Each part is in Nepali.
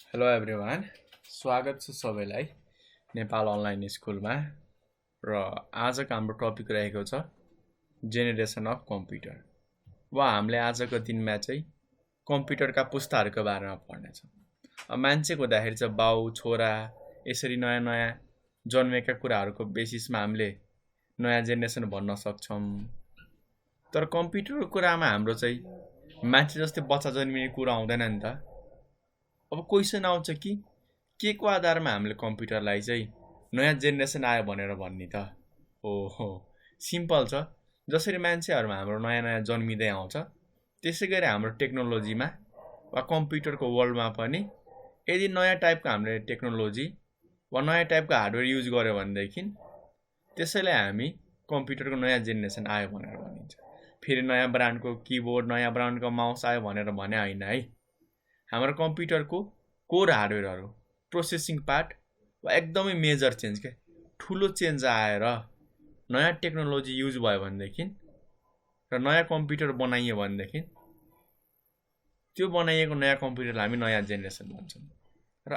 हेलो एभ्रिवान, स्वागत छ सबैलाई नेपाल अनलाइन स्कुलमा। र आजको हाम्रो टपिक रहेको छ जेनेरेसन अफ कम्प्युटर। हामीले आजको दिनमा चाहिँ कम्प्युटरका पुस्ताहरूको बारेमा पढ्नेछौँ। मान्छेको हुँदाखेरि चाहिँ बाउ छोरा यसरी नयाँ नयाँ जन्मेका कुराहरूको बेसिसमा हामीले नयाँ जेनेरेसन भन्न सक्छौँ। तर कम्प्युटरको कुरामा हाम्रो चाहिँ मान्छे जस्तै बच्चा जन्मिने कुरा आउँदैन नि त। अब क्वेसन आउँछ कि के को आधारमा हामीले कम्प्युटरलाई चाहिँ नयाँ जेनेरेसन आयो भनेर भन्ने त हो सिम्पल छ। जसरी मान्छेहरूमा हाम्रो नयाँ नयाँ जन्मिँदै आउँछ त्यसै गरी हाम्रो टेक्नोलोजीमा वा कम्प्युटरको वर्ल्डमा पनि यदि नयाँ टाइपको हामीले टेक्नोलोजी वा नयाँ टाइपको हार्डवेयर युज गर्यो भनेदेखि त्यसैलाई हामी कम्प्युटरको नयाँ जेनेरेसन आयो भनेर भनिन्छ। फेरि नयाँ ब्रान्डको किबोर्ड नयाँ ब्रान्डको माउस आयो भनेर भने होइन है। हाम्रो कम्प्युटरको कोर हार्डवेयरहरू प्रोसेसिङ पार्ट वा एकदमै मेजर चेन्ज के ठुलो चेन्ज आएर नयाँ टेक्नोलोजी युज भयो भनेदेखि र नयाँ कम्प्युटर बनाइयो भनेदेखि त्यो बनाइएको नयाँ कम्प्युटरलाई हामी नयाँ जेनेरेसन भन्छौँ। र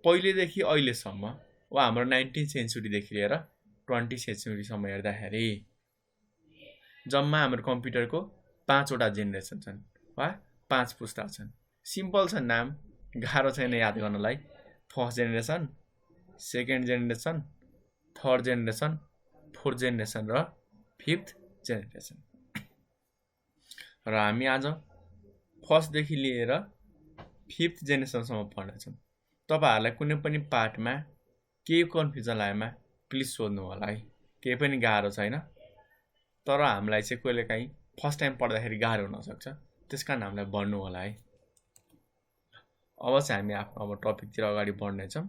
पहिलेदेखि अहिलेसम्म वा हाम्रो 19th सेन्चुरीदेखि लिएर 20th सेन्चुरीसम्म हेर्दाखेरि जम्मा हाम्रो कम्प्युटरको 5वटा जेनेरेसन छन् वा 5 पुस्ता छन्। सिम्पल छ, नाम गाह्रो छैन याद गर्नलाई। First generation, second generation, third generation, fourth generation र फिफ्थ जेनेरेसन। र हामी आज फर्स्टदेखि लिएर फिफ्थ जेनेरेसनसम्म पढ्नेछौँ। तपाईँहरूलाई कुनै पनि पार्टमा केही कन्फ्युजन लागेमा प्लिज सोध्नु होला है, केही पनि गाह्रो छैन। तर हामीलाई चाहिँ कहिलेकाहीँ फर्स्ट टाइम पढ्दाखेरि गाह्रो हुनसक्छ, त्यस कारण हामीलाई भन्नु होला है। अब चाहिँ हामी आफ्नो टपिकतिर अगाडि बढ्नेछौँ।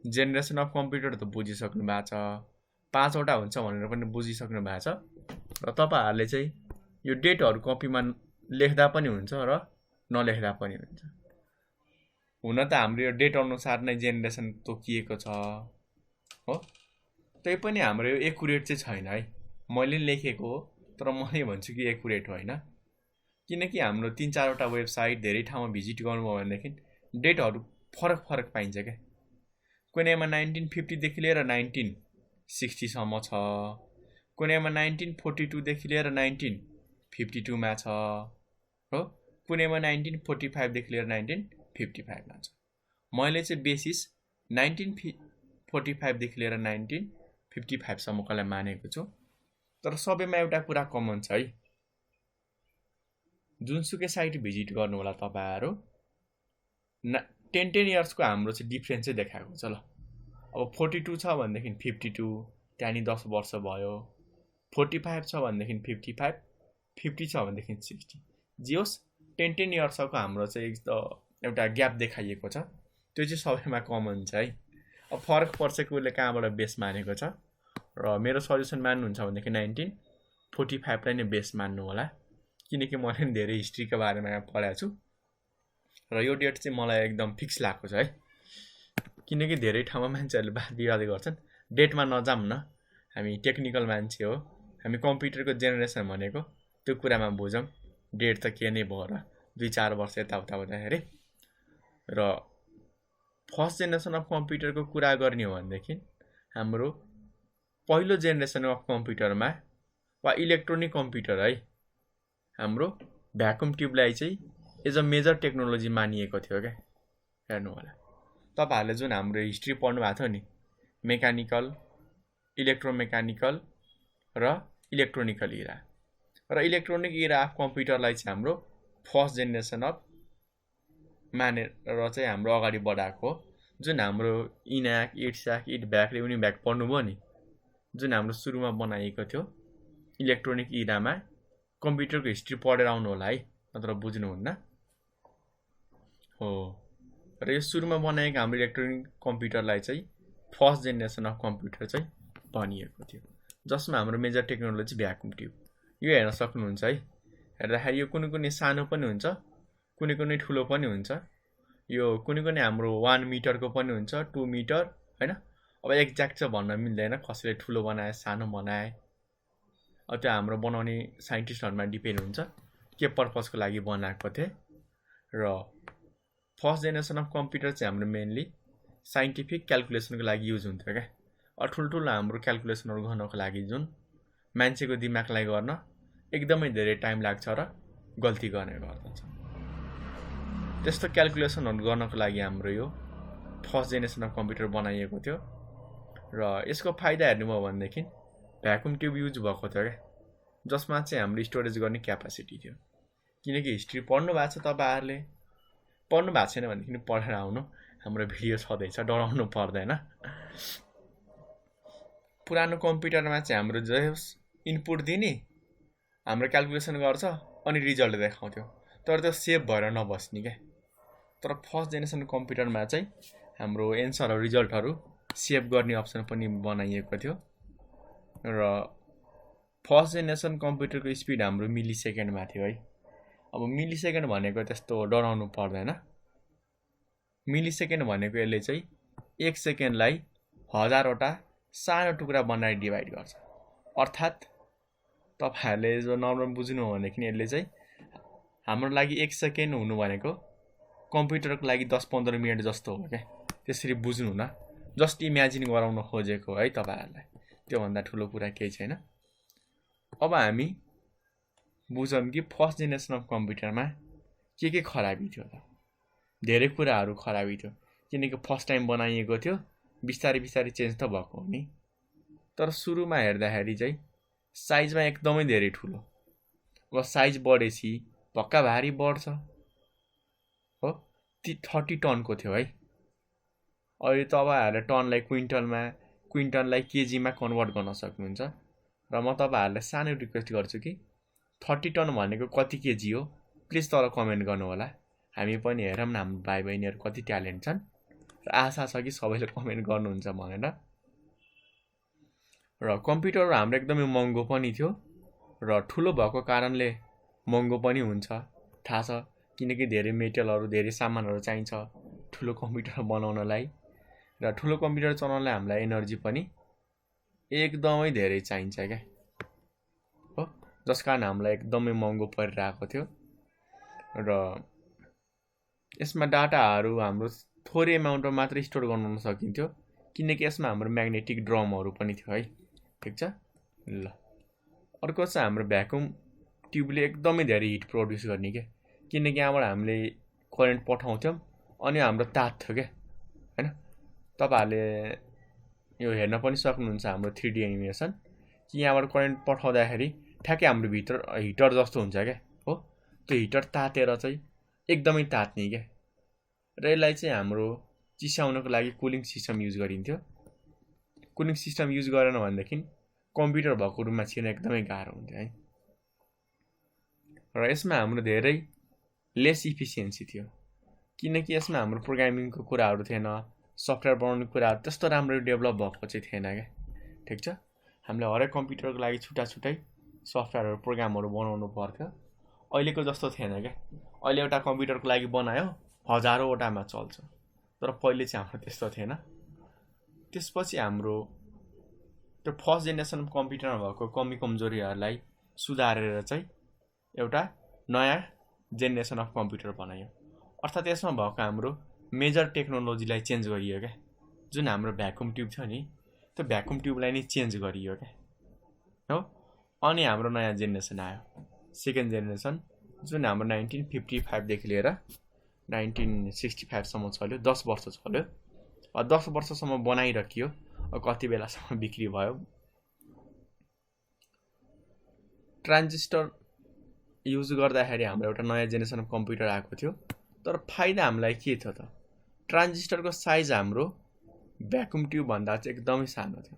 जेनेरेसन अफ कम्प्युटर त बुझिसक्नु भएको छ, 5वटा हुन्छ भनेर पनि बुझिसक्नु भएको छ। र तपाईँहरूले चाहिँ यो डेटहरू कपीमा लेख्दा पनि हुन्छ र नलेख्दा पनि हुन्छ। हुन त हाम्रो यो डेट अनुसार नै जेनेरेसन तोकिएको छ हो, तै पनि हाम्रो यो एकुरेट चाहिँ छैन है। मैले लेखेको हो तर मैले भन्छु कि एकुरेट होइन, किनकि हाम्रो 3-4वटा वेबसाइट धेरै ठाउँमा भिजिट गर्नुभयो भनेदेखि डेटहरू फरक फरक पाइन्छ क्या। कुनैमा 1950देखि लिएर 1960सम्म छ, कुनैमा 1942देखि लिएर 1952मा छ हो, कुनैमा 1945देखि लिएर 1955मा छ। मैले चाहिँ बेसिस 1945देखि लिएर 1955सम्मकोलाई मानेको छु। तर सबैमा एउटा कुरा कमन छ है, जुनसुकै साइट भिजिट गर्नु होला तपाईँहरू 10 इयर्सको हाम्रो चाहिँ डिफ्रेन्स चाहिँ देखाएको छ। ल अब 42 छ भनेदेखि 52, त्यहाँदेखि 10 वर्ष भयो। 45 छ भनेदेखि 55, 50 छ भनेदेखि 60। जे होस् 10 इयर्सको हाम्रो चाहिँ एउटा ग्याप देखाइएको छ, त्यो चाहिँ सबैमा कमन छ है। अब फरक पर्छ कि उसले कहाँबाट बेस मानेको छ। र मेरो सजेसन मान्नुहुन्छ भनेदेखि 1945लाई नै बेस मान्नु होला, किनकि मैले पनि धेरै हिस्ट्रीको बारेमा पढाएको छु र यो डेट चाहिँ मलाई एकदम फिक्स लागेको छ है। किनकि धेरै ठाउँमा मान्छेहरूले वाद विवाद गर्छन्, डेटमा नजाऊँ न, हामी टेक्निकल मान्छे हो, हामी कम्प्युटरको जेनेरेसन भनेको त्यो कुरामा बुझौँ, डेट त के नै भयो र 2-4 वर्ष यताउता हुँदाखेरि। र फर्स्ट जेनेरेसन अफ कम्प्युटरको कुरा गर्ने हो भनेदेखि हाम्रो पहिलो जेनेरेसन अफ कम्प्युटरमा वा इलेक्ट्रोनिक कम्प्युटर है, हाम्रो भ्याकुम ट्युबलाई चाहिँ एज अ मेजर टेक्नोलोजी मानिएको थियो क्या। हेर्नु होला तपाईँहरूले जुन हाम्रो हिस्ट्री पढ्नु भएको थियो नि, मेकानिकल, इलेक्ट्रोमेकानिकल र इलेक्ट्रोनिकल इरा, र इलेक्ट्रोनिक इरा अफ कम्प्युटरलाई चाहिँ हाम्रो फर्स्ट जेनेरेसन अफ मानेर चाहिँ हाम्रो अगाडि बढाएको हो। जुन हाम्रो इनाक, इट्स्याक, इटभ्याक र युनिभ्याक पढ्नुभयो नि, जुन हाम्रो सुरुमा बनाइएको थियो इलेक्ट्रोनिक इरामा, कम्प्युटरको हिस्ट्री पढेर आउनु होला है, नत्र बुझ्नुहुन्न हो। र यो सुरुमा बनाएको हाम्रो इलेक्ट्रोनिक कम्प्युटरलाई चाहिँ फर्स्ट जेनेरेसन अफ कम्प्युटर चाहिँ भनिएको थियो, जसमा हाम्रो मेजर टेक्नोलोजी भ्याकुम ट्युब। यो हेर्न सक्नुहुन्छ है। हेर्दाखेरि यो कुनै कुनै सानो पनि हुन्छ, कुनै कुनै ठुलो पनि हुन्छ। यो कुनै कुनै हाम्रो 1 मिटरको पनि हुन्छ, 2 मिटर होइन। अब एक्ज्याक्ट चाहिँ भन्न मिल्दैन, कसैले ठुलो बनाए सानो बनाए, अब त्यो हाम्रो बनाउने साइन्टिस्टहरूमा डिपेन्ड हुन्छ के पर्पजको लागि बनाएको थिए। र फर्स्ट जेनेरेसन अफ कम्प्युटर चाहिँ हाम्रो मेनली साइन्टिफिक क्यालकुलेसनको लागि युज हुन्थ्यो क्या। ठुल्ठुलो हाम्रो क्यालकुलेसनहरू गर्नको लागि जुन मान्छेको दिमागलाई गर्न एकदमै धेरै टाइम लाग्छ र गल्ती गर्ने गर्दछ। त्यस्तो क्यालकुलेसनहरू गर्नको लागि हाम्रो यो फर्स्ट जेनेरेसन अफ कम्प्युटर बनाइएको थियो। र यसको फाइदा हेर्नुभयो भनेदेखि भ्याकुम ट्युब युज भएको थियो क्या, जसमा चाहिँ हाम्रो स्टोरेज गर्ने क्यापासिटी थियो। किनकि हिस्ट्री पढ्नु भएको छ तपाईँहरूले, पढ्नु भएको छैन भनेदेखि पढेर आउनु, हाम्रो भिडियो छँदैछ, डराउनु पर्दैन। पुरानो कम्प्युटरमा चाहिँ हाम्रो जस इनपुट दिने हाम्रो क्यालकुलेसन गर्छ अनि रिजल्ट देखाउँथ्यो, तर त्यो सेभ भएर नबस्ने क्या। तर फर्स्ट जेनेरेसन कम्प्युटरमा चाहिँ हाम्रो एन्सरहरू रिजल्टहरू सेभ गर्ने अप्सन पनि बनाइएको थियो। र फर्स्ट जेनेरेसन कम्प्युटरको स्पिड हाम्रो मिली सेकेन्डमा थियो है। अब मिली सेकेन्ड भनेको त्यस्तो डराउनु पर्दैन। मिली सेकेन्ड भनेको यसले चाहिँ 1 सेकेन्डलाई 1000वटा सानो टुक्रा बनाएर डिभाइड गर्छ। अर्थात् तपाईँहरूले जो नर्मल बुझ्नु हो भनेदेखि यसले चाहिँ हाम्रो लागि 1 सेकेन्ड हुनु भनेको कम्प्युटरको लागि 10-15 मिनट जस्तो हो क्या। त्यसरी बुझ्नु न, जस्ट इमेजिन गराउन खोजेको है तपाईँहरूलाई, त्योभन्दा ठुलो कुरा केही छैन। अब हामी बुझौँ कि फर्स्ट जेनेरेसन अफ कम्प्युटरमा के खराबी थियो त। धेरै कुराहरू खराबी थियो, किनकि फर्स्ट टाइम बनाइएको थियो, बिस्तारै बिस्तारै चेन्ज त भएको हो नि। तर सुरुमा हेर्दाखेरि चाहिँ साइजमा एकदमै धेरै ठुलो। अब साइज बढेपछि पक्का भारी बढ्छ हो। 30 टनको थियो है। अहिले तपाईँहरूले टनलाई क्विन्टललाई केजीमा कन्भर्ट गर्न सक्नुहुन्छ। र म तपाईँहरूलाई सानो रिक्वेस्ट गर्छु कि 30 टन भनेको कति केजी हो प्लिज तल कमेन्ट गर्नु होला। हामी पनि हेरौँ न हाम्रो भाइ बहिनीहरू कति ट्यालेन्ट छन्, र आशा छ कि सबैले कमेन्ट गर्नुहुन्छ भनेर। र कम्प्युटर हाम्रो एकदमै महँगो पनि थियो, र ठुलो भएको कारणले महँगो पनि हुन्छ थाहा छ, किनकि धेरै मेटेरियलहरू धेरै सामानहरू चाहिन्छ ठुलो कम्प्युटर बनाउनलाई। र ठुलो कम्प्युटर चलाउनलाई हामीलाई एनर्जी पनि एकदमै धेरै चाहिन्छ क्या हो, जस कारण हामीलाई एकदमै महँगो परिरहेको थियो। र यसमा डाटाहरू हाम्रो थोरै एमाउन्टमा मात्रै स्टोर गर्न सकिन्थ्यो, किनकि यसमा हाम्रो म्याग्नेटिक ड्रमहरू पनि थियो है। ठिक छ ल। अर्को चाहिँ हाम्रो भ्याकुम ट्युबले एकदमै धेरै हिट प्रड्युस गर्ने क्या, किनकि यहाँबाट हामीले करेन्ट पठाउँथ्यौँ अनि हाम्रो तात्थ्यो क्या होइन। तपाईँहरूले यो हेर्न पनि सक्नुहुन्छ हाम्रो 3D एनिमेसन, कि यहाँबाट करेन्ट पठाउँदाखेरि ठ्याक्कै हाम्रो भित्र हिटर जस्तो हुन्छ क्या हो। त्यो हिटर तातेर चाहिँ एकदमै तात्ने क्या। र यसलाई चाहिँ हाम्रो चिसाउनको लागि कुलिङ सिस्टम युज गरिन्थ्यो। कुलिङ सिस्टम युज गरेन भनेदेखि कम्प्युटर भएको रुममा छिर्न एकदमै गाह्रो हुन्थ्यो है। र यसमा हाम्रो धेरै लेस इफिसियन्सी थियो, किनकि यसमा हाम्रो प्रोग्रामिङको कुराहरू थिएन, सफ्टवेयर बनाउने कुराहरू त्यस्तो राम्रो डेभलप भएको चाहिँ थिएन क्या। ठिक छ, हामीले हरेक कम्प्युटरको लागि छुट्टा छुट्टै सफ्टवेयरहरू प्रोग्रामहरू बनाउनु पर्थ्यो। अहिलेको जस्तो थिएन क्या। अहिले एउटा कम्प्युटरको लागि बनायो हजारौँवटामा चल्छ, तर पहिले चाहिँ हाम्रो त्यस्तो थिएन। त्यसपछि हाम्रो त्यो फर्स्ट जेनेरेसन कम्प्युटरमा भएको कमी कमजोरीहरूलाई सुधारेर चाहिँ एउटा नयाँ जेनेरेसन अफ कम्प्युटर बनायो। अर्थात् यसमा भएको हाम्रो मेजर टेक्नोलोजीलाई चेन्ज गरियो क्या। जुन हाम्रो भ्याकुम ट्युब छ नि, त्यो भ्याकुम ट्युबलाई नै चेन्ज गरियो क्या हो। अनि हाम्रो नयाँ जेनेरेसन आयो, सेकेन्ड जेनेरेसन, जुन हाम्रो 1955देखि लिएर 1965सम्म चल्यो। 10 वर्ष चल्यो। 10 वर्षसम्म बनाइराखियो, कति बेलासम्म बिक्री भयो। ट्रान्जिस्टर युज गर्दाखेरि हाम्रो एउटा नयाँ जेनेरेसन कम्प्युटर आएको थियो। तर फाइदा हामीलाई के थियो त, ट्रान्जिस्टरको साइज हाम्रो भ्याकुम ट्युबभन्दा चाहिँ एकदमै सानो थियो।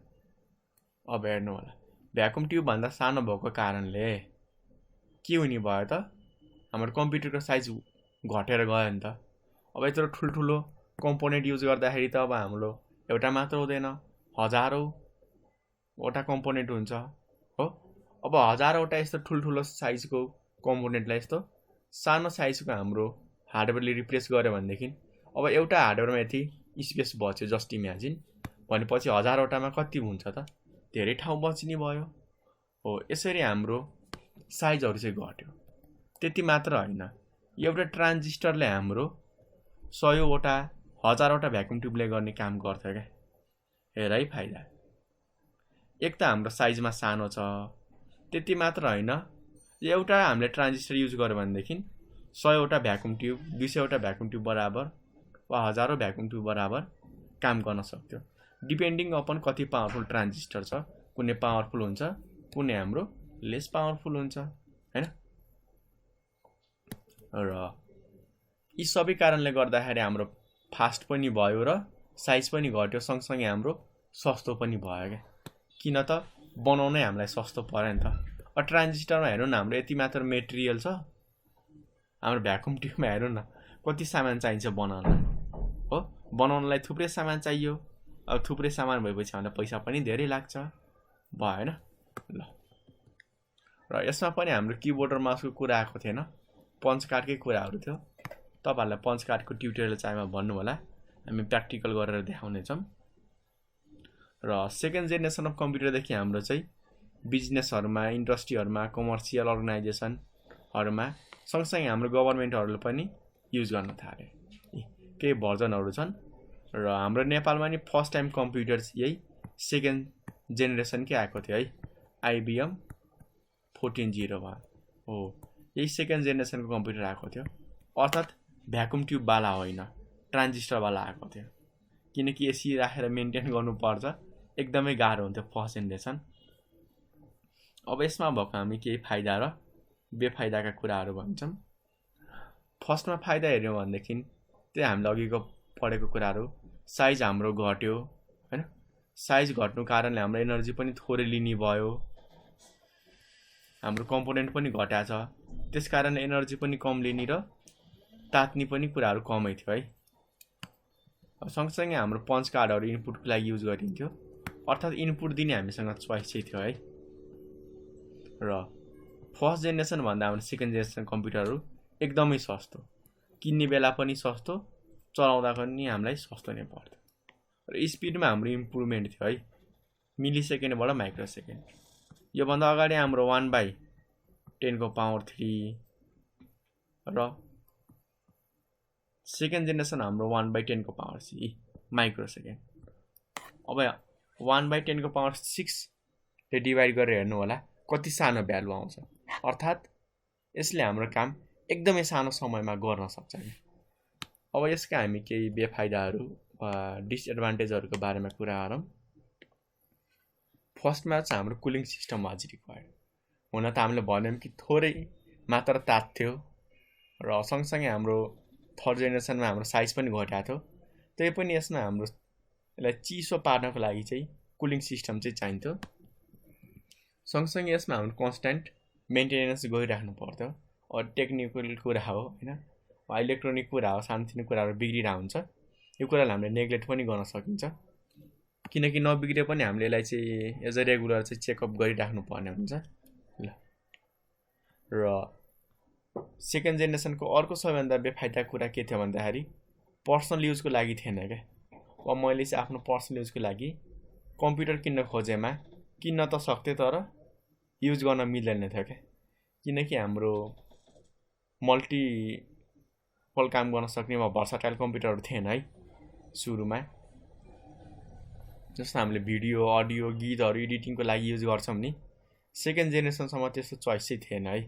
अब हेर्नु होला, भ्याकुम ट्युबभन्दा सानो भएको कारणले के हुने भयो त, हाम्रो कम्प्युटरको साइज घटेर गयो नि त। अब यत्रो ठुल्ठुलो कम्पोनेन्ट युज गर्दाखेरि त अब हाम्रो एउटा मात्र हुँदैन, हजारौँवटा कम्पोनेन्ट हुन्छ हो। अब हजारौँवटा यस्तो ठुल्ठुलो साइजको कम्पोनेन्टलाई यस्तो सानो साइजको हाम्रो हार्डवेयरले रिप्लेस गर्यो भनेदेखि अब एउटा हार्डवेयरमा यति स्पेस बच्यो, जस्ट इमेजिन भनेपछि हजारवटामा कति हुन्छ त, धेरै ठाउँ बच्ने भयो हो। यसरी हाम्रो साइजहरू चाहिँ घट्यो। त्यति मात्र होइन, एउटा ट्रान्जिस्टरले हाम्रो 100वटा 1000वटा भ्याकुम ट्युबले गर्ने काम गर्थ्यो क्या। हेर है फाइदा। एक त हाम्रो साइजमा सानो छ, त्यति मात्र होइन, एउटा हामीले ट्रान्जिस्टर युज गर्यो भनेदेखि 100वटा भ्याकुम ट्युब, 200वटा भ्याकुम ट्युब बराबर वा हजारौँ भ्याकुम ट्युब बराबर काम गर्न सक्थ्यो, डिपेन्डिङ अपन कति पावरफुल ट्रान्जिस्टर छ। कुनै पावरफुल हुन्छ, कुनै हाम्रो लेस पावरफुल हुन्छ, हैन। र यी सबै कारणले गर्दाखेरि हाम्रो फास्ट पनि भयो र साइज पनि घट्यो, सँगसँगै हाम्रो सस्तो पनि भयो क्या। किन त बनाउनै हामीलाई सस्तो पर्यो नि त। ट्रान्जिस्टरमा हेर्नु न, हाम्रो यति मात्र मेटेरियल छ, हाम्रो भ्याकुम ट्युबमा हेर्नु न कति सामान चाहिन्छ बनाउन, हो। बनाउनलाई थुप्रै सामान चाहियो, अब थुप्रै सामान भएपछि हामीलाई पैसा पनि धेरै लाग्छ, भएन ल। र यसमा पनि हाम्रो किबोर्ड र माउसको कुरा आएको थिएन, पञ्च कार्डकै कुराहरू थियो। तपाईहरुलाई पञ्च कार्डको ट्युटोरियल चाहिएमा भन्नु होला, हामी प्र्याक्टिकल गरेर देखाउनेछौँ। र सेकेन्ड जेनेरेसन अफ कम्प्युटरदेखि हाम्रो चाहिँ बिजनेसहरुमा, इन्डस्ट्रीहरुमा, कमर्सियल अर्गनाइजेसनहरुमा, सँगसँगै हाम्रो गभर्नमेन्टहरुले पनि युज गर्न थाले। केही भर्जनहरु छन् र हाम्रो नेपालमा नि फर्स्ट टाइम कम्प्युटर यही सेकेन्ड जेनेरेसनकै आएको थियो है, IBM 1401 हो। यही सेकेन्ड जेनेरेसनको कम्प्युटर आएको थियो, अर्थात् भ्याकुम ट्युब वाला होइन, ट्रान्जिस्टर वाला आएको थियो। किनकि एसी राखेर मेन्टेन गर्नुपर्छ, एकदमै गाह्रो हुन्थ्यो फर्स्ट जेनेरेसन। अब यसमा भएको हामी केही फाइदा र बेफाइदाका कुराहरू भन्छौँ। फर्स्टमा फाइदा हेर्यौँ भनेदेखि त्यही हामीले अघिको पढेको कुराहरू, साइज हाम्रो घट्यो, हैन। साइज घट्नु कारणले हाम्रो एनर्जी पनि थोरै लिने भयो, हाम्रो कम्पोनेन्ट पनि घटाएको छ, त्यसकारण एनर्जी पनि कम लिने र तात्ने पनि कुराहरू कमै थियो है। सँगसँगै हाम्रो पञ्च कार्डहरू इनपुटको लागि युज गरिन्थ्यो, अर्थात् इनपुट दिने हामीसँग चोइस चाहिँ थियो है। र फर्स्ट जेनेरेसन भन्दा हाम्रो सेकेन्ड जेनेरेसन कम्प्युटरहरू एकदमै सस्तो, किन्ने बेला पनि सस्तो, चलाउँदा पनि हामीलाई सस्तो नै पर्थ्यो। र स्पिडमा हाम्रो इम्प्रुभमेन्ट थियो है, मिली सेकेन्डबाट माइक्रो सेकेन्ड। योभन्दा अगाडि हाम्रो 1/10⁻³ र सेकेन्ड जेनेरेसन हाम्रो 1/10⁻³ माइक्रो सेकेन्ड। अब 1/10⁻⁶ ले डिभाइड गरेर हेर्नु होला कति सानो भ्यालु आउँछ, अर्थात् यसले हाम्रो काम एकदमै सानो समयमा गर्न सक्छ। अब यसका हामी केही बेफाइदाहरू वा डिसएडभान्टेजहरूको बारेमा कुरा गरौँ। फर्स्टमा चाहिँ हाम्रो कुलिङ सिस्टम वाज रिक्वायर्ड। हुन त हामीले भन्यौँ कि थोरै मात्र तात्थ्यो, र सँगसँगै हाम्रो थर्ड जेनेरेसनमा हाम्रो साइज पनि घटाएको थियो, त्यही पनि यसमा हाम्रो यसलाई चिसो पार्नको लागि चाहिँ कुलिङ सिस्टम चाहिँ चाहिन्थ्यो। सँगसँगै यसमा हाम्रो कन्स्ट्यान्ट मेन्टेनेन्स गरिराख्नु पर्थ्यो। टेक्निकल कुरा हो हैन, इलेक्ट्रोनिक कुरा हो, सानोतिनो कुराहरू बिग्रिरहेको हुन्छ, यो कुरालाई हामीले नेग्लेक्ट पनि गर्न सकिन्छ। किनकि नबिग्रे पनि हामीले यसलाई चाहिँ एज अ रेगुलर चाहिँ चेकअप गरिराख्नु पर्ने हुन्छ ल। र सेकेन्ड जेनेरेसनको अर्को सबैभन्दा बेफाइदा कुरा के थियो भन्दाखेरि पर्सनल युजको लागि थिएन क्या। अब मैले चाहिँ आफ्नो पर्सनल युजको लागि कम्प्युटर किन्न खोजेमा किन्न त सक्थेँ, तर युज गर्न मिल्दैन थियो क्या। किनकि हाम्रो मल्टिपल काम गर्न सक्ने वा भर्साटाइल कम्प्युटरहरू थिएन है सुरुमा। जस्तो हामीले भिडियो, अडियो, गीतहरू एडिटिङको लागि युज गर्छौँ नि, सेकेन्ड जेनेरेसनसम्म त्यस्तो चोइस चाहिँ थिएन है,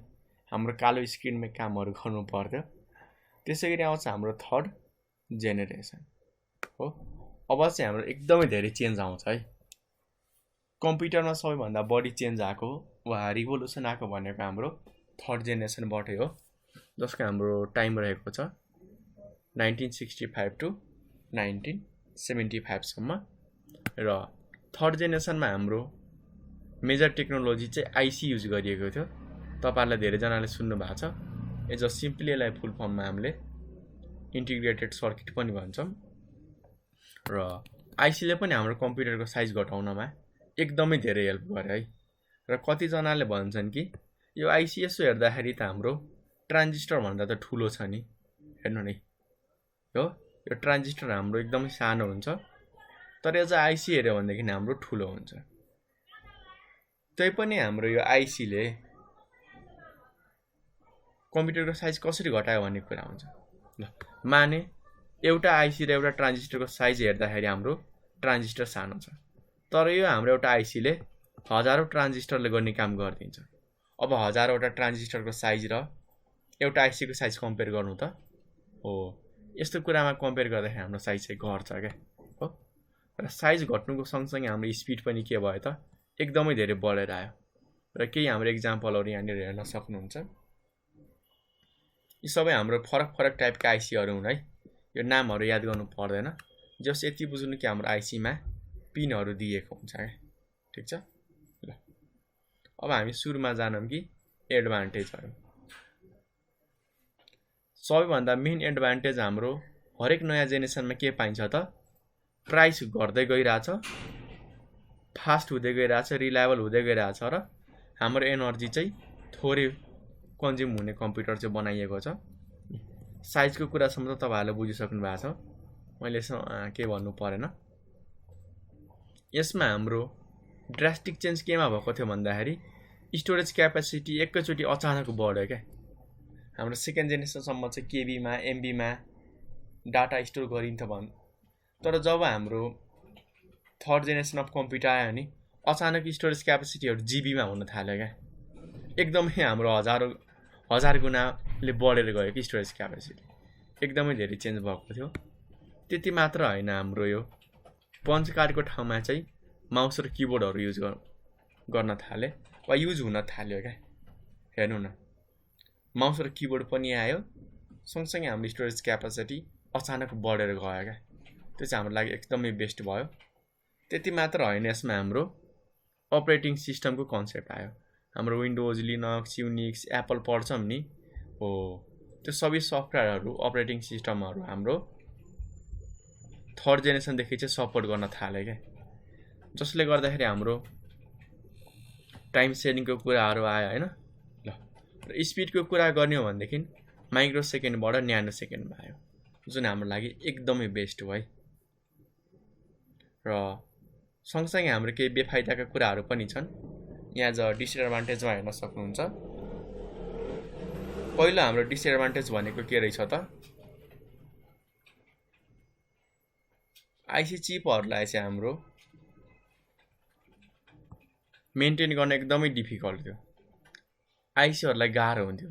हाम्रो कालो स्क्रिनमै कामहरू गर्नु पर्थ्यो। त्यसै गरी आउँछ हाम्रो थर्ड जेनेरेसन हो। अब चाहिँ हाम्रो एकदमै धेरै चेन्ज आउँछ है। कम्प्युटरमा सबैभन्दा बढी चेन्ज आएको वा रिभोल्युसन आएको भनेको हाम्रो थर्ड जेनेरेसनबाटै हो, जसको हाम्रो टाइम रहेको छ 1965 to 1975 सम्म। र थर्ड जेनेरेसनमा हाम्रो मेजर टेक्नोलोजी चाहिँ आइसी युज गरिएको थियो। तपाईहरुलाई धेरैजनाले सुन्नु भएको छ, एज अ सिम्पली यसलाई फुल फर्ममा हामीले इन्टिग्रेटेड सर्किट पनि भन्छौँ। र आइसीले पनि हाम्रो कम्प्युटरको साइज घटाउनमा एकदमै धेरै हेल्प गरे है। र कतिजनाले भन्छन् कि यो आइसी यसो हेर्दाखेरि त हाम्रो ट्रान्जिस्टर भन्दा त ठुलो छ नि, हेर्नु नि हो, यो ट्रान्जिस्टर हाम्रो एकदमै सानो हुन्छ, तर एज अ आइसी हेर्यो भनेदेखि हाम्रो ठुलो हुन्छ। तैपनि हाम्रो यो आइसीले कम्प्युटरको साइज कसरी घटायो भन्ने कुरा हुन्छ ल। माने एउटा आइसी र एउटा ट्रान्जिस्टरको साइज हेर्दाखेरि हाम्रो ट्रान्जिस्टर सानो छ, तर यो हाम्रो एउटा आइसीले हजारौं ट्रान्जिस्टरले गर्ने काम गरिदिन्छ। अब हजारवटा ट्रान्जिस्टरको साइज र एउटा आइसीको साइज कम्पेयर गर्नु त हो, यस्तो कुरामा कम्पेयर गर्दाखेरि हाम्रो साइज चाहिँ घट्छ क्या हो। र साइज घट्नुको सँगसँगै हाम्रो स्पिड पनि के भयो त एकदमै धेरै बढेर आयो। र केही हाम्रो एक्जाम्पलहरू यहाँनिर हेर्न सक्नुहुन्छ। यी सबै हाम्रो फरक फरक टाइपका आइसीहरू हुन् है, यो नामहरू याद गर्नु पर्दैन, जस यति बुझ्नु कि हाम्रो आइसीमा पिनहरू दिएको हुन्छ क्या, ठिक छ। ल अब हामी सुरुमा जानौँ कि एडभान्टेजहरू। सबैभन्दा मेन एडभान्टेज हाम्रो हरेक नयाँ जेनेरेसनमा के पाइन्छ त प्राइस घट्दै गइरहेछ, फास्ट हुँदै गइरहेछ, रिलायबल हुँदै गइरहेछ र हाम्रो एनर्जी चाहिँ थोरै कन्ज्युम हुने कम्प्युटर चाहिँ बनाइएको छ। साइजको कुरासम्म त तपाईँहरूले बुझिसक्नु भएको छ, मैले के भन्नु परेन। यसमा हाम्रो ड्रास्टिक चेन्ज केमा भएको थियो भन्दाखेरि स्टोरेज क्यापेसिटी एकैचोटि अचानक बढ्यो क्या। हाम्रो सेकेन्ड जेनेरेसनसम्म चाहिँ केबीमा एमबीमा डाटा स्टोर गरिन्थ्यो तर जब हाम्रो थर्ड जेनेरेसन अफ कम्प्युटर आयो नि अचानक स्टोरेज क्यापेसिटीहरू जिबीमा हुन थाल्यो क्या। एकदमै हाम्रो हजार गुणाले बढेर गयो कि स्टोरेज क्यापेसिटी, एकदमै धेरै चेन्ज भएको थियो। त्यति मात्र होइन, हाम्रो यो पञ्च कार्डको ठाउँमा चाहिँ माउस र किबोर्डहरू युज गर्न थाले वा युज हुन थाल्यो क्या। हेर्नु न, माउस र किबोर्ड पनि आयो, सँगसँगै हाम्रो स्टोरेज क्यापेसिटी अचानक बढेर गयो क्या। त्यो चाहिँ हाम्रो लागि एकदमै बेस्ट भयो। त्यति मात्र होइन, यसमा हाम्रो अपरेटिङ सिस्टमको कन्सेप्ट आयो। हाम्रो विन्डोज, लिनक्स, युनिक्स, एप्पल पढ्छौँ नि हो, त्यो सबै सफ्टवेयरहरू अपरेटिङ सिस्टमहरू हाम्रो थर्ड जेनेरेसनदेखि चाहिँ सपोर्ट गर्न थाल्यो क्या, जसले गर्दाखेरि हाम्रो टाइम सेयरिङको कुराहरू आयो होइन। ल र स्पिडको कुरा गर्ने हो भनेदेखि माइक्रो सेकेन्डबाट न्यानो सेकेन्डमा आयो, जुन हाम्रो लागि एकदमै बेस्ट हो है। र सँगसँगै हाम्रो केही बेफाइदाका कुराहरू पनि छन्, यहाँ डिसएडभान्टेजमा हेर्न सक्नुहुन्छ। पहिलो हाम्रो डिसएडभान्टेज भनेको के रहेछ त आइसी चिपहरूलाई चाहिँ हाम्रो मेन्टेन गर्न एकदमै डिफिकल्ट थियो, आइसीहरूलाई गाह्रो हुन्थ्यो,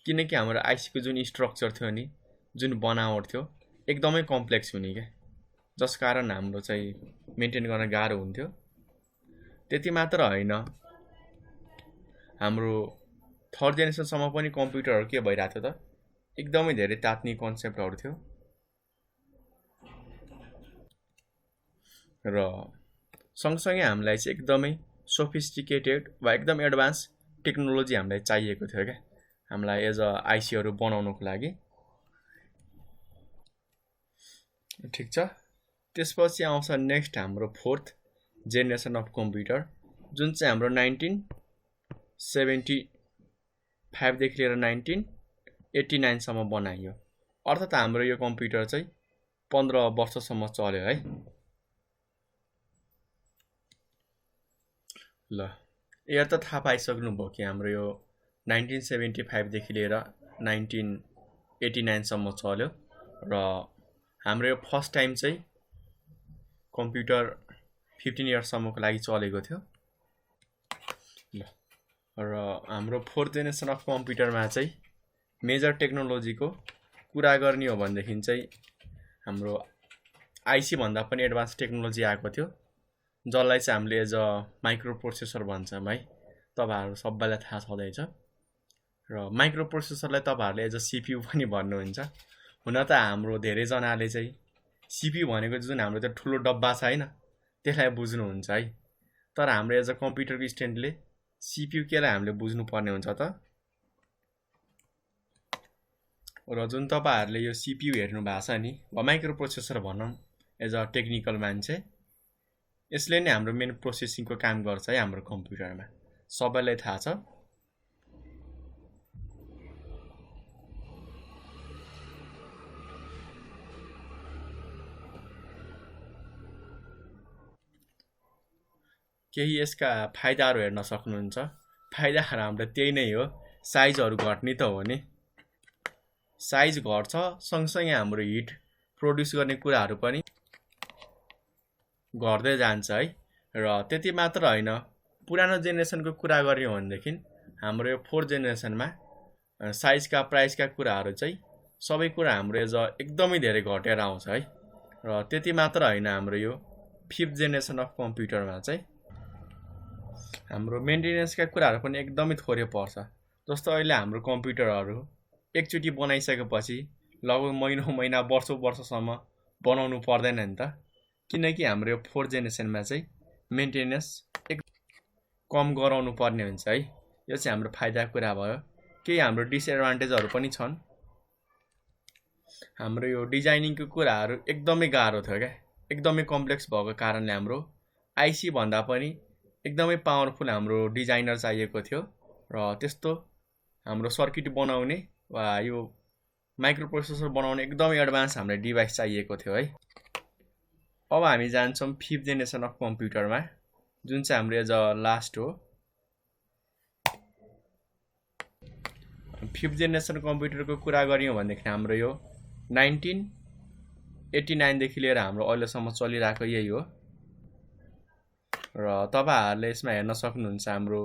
किनकि हाम्रो आइसीको जुन स्ट्रक्चर थियो नि, जुन बनावट थियो एकदमै कम्प्लेक्स हुने क्या, जस कारण हाम्रो चाहिँ मेन्टेन गर्न गाह्रो हुन्थ्यो। त्यति मात्र होइन, हाम्रो थर्ड जेनेरेसनसम्म पनि कम्प्युटरहरू के भइरहेको थियो त एकदमै धेरै तात्ने कन्सेप्टहरू थियो। र सँगसँगै हामीलाई चाहिँ एकदमै सोफिस्टिकेटेड वा एकदम एडभान्स टेक्नोलोजी हामीलाई चाहिएको थियो क्या, हामीलाई एज अ आइसीहरू बनाउनको लागि, ठिक छ। त्यसपछि आउँछ नेक्स्ट हाम्रो फोर्थ जेनेरेसन अफ कम्प्युटर, जुन चाहिँ हाम्रो 1975 देखि लिएर 1989 सम्म बनाइयो। अर्थात् हाम्रो यो कम्प्युटर चाहिँ 15 वर्षसम्म चल्यो है। ल यहाँ त थाहा पाइसक्नुभयो कि हाम्रो यो 1975 देखि लिएर 1989 सम्म चल्यो र हाम्रो यो फर्स्ट टाइम चाहिँ कम्प्युटर 15 इयर्ससम्मको लागि चलेको थियो। ल र हाम्रो फोर्थ जेनेरेसन अफ कम्प्युटरमा चाहिँ मेजर टेक्नोलोजीको कुरा गर्ने हो भनेदेखि चाहिँ हाम्रो आइसी भन्दा पनि एडभान्स टेक्नोलोजी आएको थियो, जसलाई चाहिँ हामीले एज अ माइक्रो प्रोसेसर भन्छौँ है, तपाईँहरू सबैलाई थाहा छँदैछ। र माइक्रो प्रोसेसरलाई तपाईँहरूले एज अ सिपियु पनि भन्नुहुन्छ। हुन त हाम्रो धेरैजनाले चाहिँ सिपियु भनेको जुन हाम्रो त्यो ठुलो डब्बा छ होइन त्यसलाई बुझ्नुहुन्छ है, तर हाम्रो एज अ कम्प्युटरको स्टुडेन्टले सिपियु केलाई हामीले बुझ्नुपर्ने हुन्छ त। र जुन तपाईँहरूले यो सिपियु हेर्नु भएको छ नि, वा माइक्रो प्रोसेसर भनौँ एज अ टेक्निकल मान्छे, यसले नै हाम्रो मेन प्रोसेसिङको काम गर्छ है हाम्रो कम्प्युटरमा, सबैलाई थाहा छ। केही यसका फाइदाहरू हेर्न सक्नुहुन्छ। फाइदाहरू हाम्रो त्यही नै हो, साइजहरू घट्ने त हो नि, साइज घट्छ, सँगसँगै हाम्रो हिट प्रोड्युस गर्ने कुराहरू पनि घट्दै जान्छ है। र त्यति मात्र होइन, पुरानो जेनेरेसनको कुरा गर्ने हो भनेदेखि हाम्रो यो 4th जेनेरेसनमा साइजका प्राइसका कुराहरू चाहिँ सबै कुरा हाम्रो एज एकदमै धेरै घटेर आउँछ है। र त्यति मात्र होइन, हाम्रो यो 5th जेनेरेसन अफ कम्प्युटरमा चाहिँ हाम्रो मेन्टेनेन्सका कुराहरू पनि एकदमै थोरै पर्छ। जस्तो अहिले हाम्रो कम्प्युटरहरू एकचोटि बनाइसकेपछि लगभग महिना वर्षसम्म बनाउनु पर्दैन नि त, किनकि हाम्रो यो 4th जेनेरेसनमा चाहिँ मेन्टेनेन्स एक कम गराउनु पर्ने हुन्छ है। यो चाहिँ हाम्रो फाइदाको कुरा भयो। केही हाम्रो डिसएडभान्टेजहरू पनि छन्। हाम्रो यो डिजाइनिङको कुराहरू एकदमै गाह्रो थियो क्या, एकदमै कम्प्लेक्स भएको कारणले हाम्रो आइसी भन्दा पनि एकदमै पावरफुल हाम्रो डिजाइनर चाहिएको थियो। र त्यस्तो हाम्रो सर्किट बनाउने वा यो माइक्रो प्रोसेसर बनाउने एकदमै एडभान्स हाम्रो डिभाइस चाहिएको थियो है। अब हामी जान्छौँ 5th जेनेरेसन अफ कम्प्युटरमा, जुन चाहिँ हाम्रो एज लास्ट हो। 5th जेनेरेसन कम्प्युटरको कुरा गऱ्यौँ भनेदेखि हाम्रो यो 1989 देखि लिएर हाम्रो अहिलेसम्म चलिरहेको यही हो। र तपाईहरुले यसमा हेर्न सक्नुहुन्छ हाम्रो